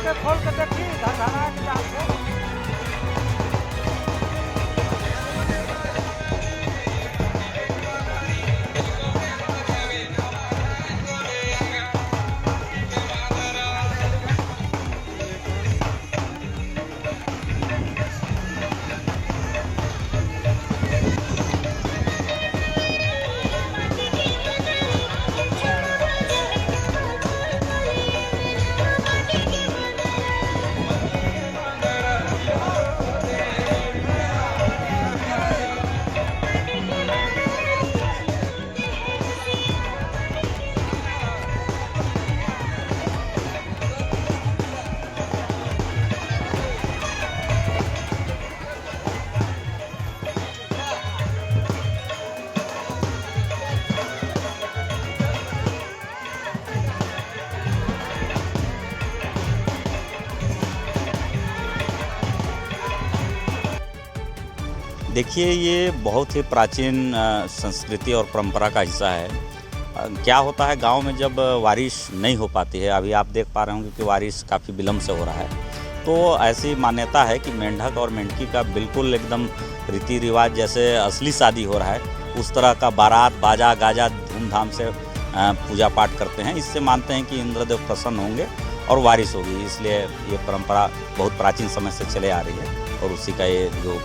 के खोल के देखी धड़धड़ा के जाल को। देखिए, ये बहुत ही प्राचीन संस्कृति और परंपरा का हिस्सा है। क्या होता है गांव में जब बारिश नहीं हो पाती है, अभी आप देख पा रहे होंगे कि बारिश काफ़ी विलम्ब से हो रहा है, तो ऐसी मान्यता है कि मेंढक और मेंढकी का बिल्कुल एकदम रीति रिवाज जैसे असली शादी हो रहा है, उस तरह का बारात बाजा गाजा धूमधाम से पूजा पाठ करते हैं। इससे मानते हैं कि इंद्रदेव प्रसन्न होंगे और बारिश होगी, इसलिए ये परंपरा बहुत प्राचीन समय से चले आ रही है और उसी का ये जो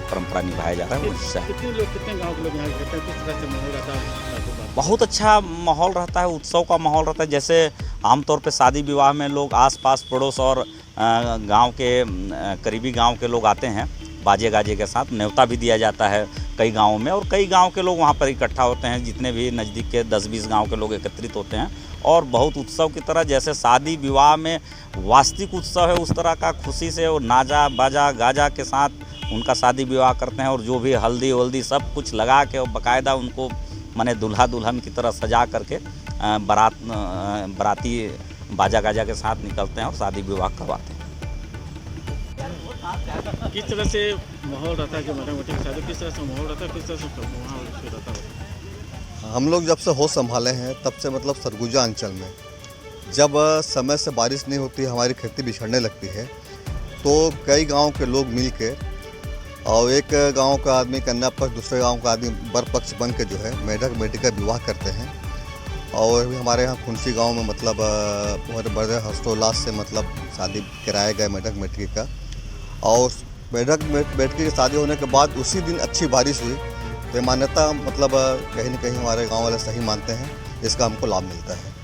परंपरा निभाया जा रहा है वो हिस्सा है। कितने गांव के लोग यहाँ रहते हैं, किस तरह से माहौल रहता है? बहुत अच्छा माहौल रहता है, उत्सव का माहौल रहता है। जैसे आमतौर पे शादी विवाह में लोग आस-पास पड़ोस और गांव के करीबी गांव के लोग आते हैं, बाजे गाजे के साथ न्योता भी दिया जाता है कई गाँवों में, और कई गाँव के लोग वहाँ पर इकट्ठा होते हैं। जितने भी नज़दीक के 10-20 गाँव के लोग एकत्रित होते हैं और बहुत उत्सव की तरह, जैसे शादी विवाह में वास्तविक उत्सव है उस तरह का खुशी से वो नाजा बाजा गाजा के साथ उनका शादी विवाह करते हैं। और जो भी हल्दी वल्दी सब कुछ लगा के और बाकायदा उनको माने दूल्हा दुल्हन की तरह सजा करके बराती बाजा गाजा के साथ निकलते हैं और शादी विवाह करवाते हैं। किस तरह से माहौल रहता है कि मैडम की शादी, किस तरह से माहौल रहता है, किस तरह से वहाँ रहता है? हम लोग जब से होश संभाले हैं तब से मतलब सरगुजा अंचल में जब समय से बारिश नहीं होती, हमारी खेती बिछड़ने लगती है, तो कई गांव के लोग मिल के और एक गांव का आदमी कन्या पक्ष, दूसरे गांव का आदमी वर पक्ष बन के जो है मेढक मेढी का विवाह करते हैं। और हमारे यहाँ खुनसी गांव में मतलब बहुत बड़े हर्षोल्लास से मतलब शादी कराया गया मेढक मेढकी का। और मेढक मेढकी की शादी होने के बाद उसी दिन अच्छी बारिश हुई, तो मान्यता मतलब कहीं न कहीं हमारे गाँव वाले सही मानते हैं, इसका हमको लाभ मिलता है।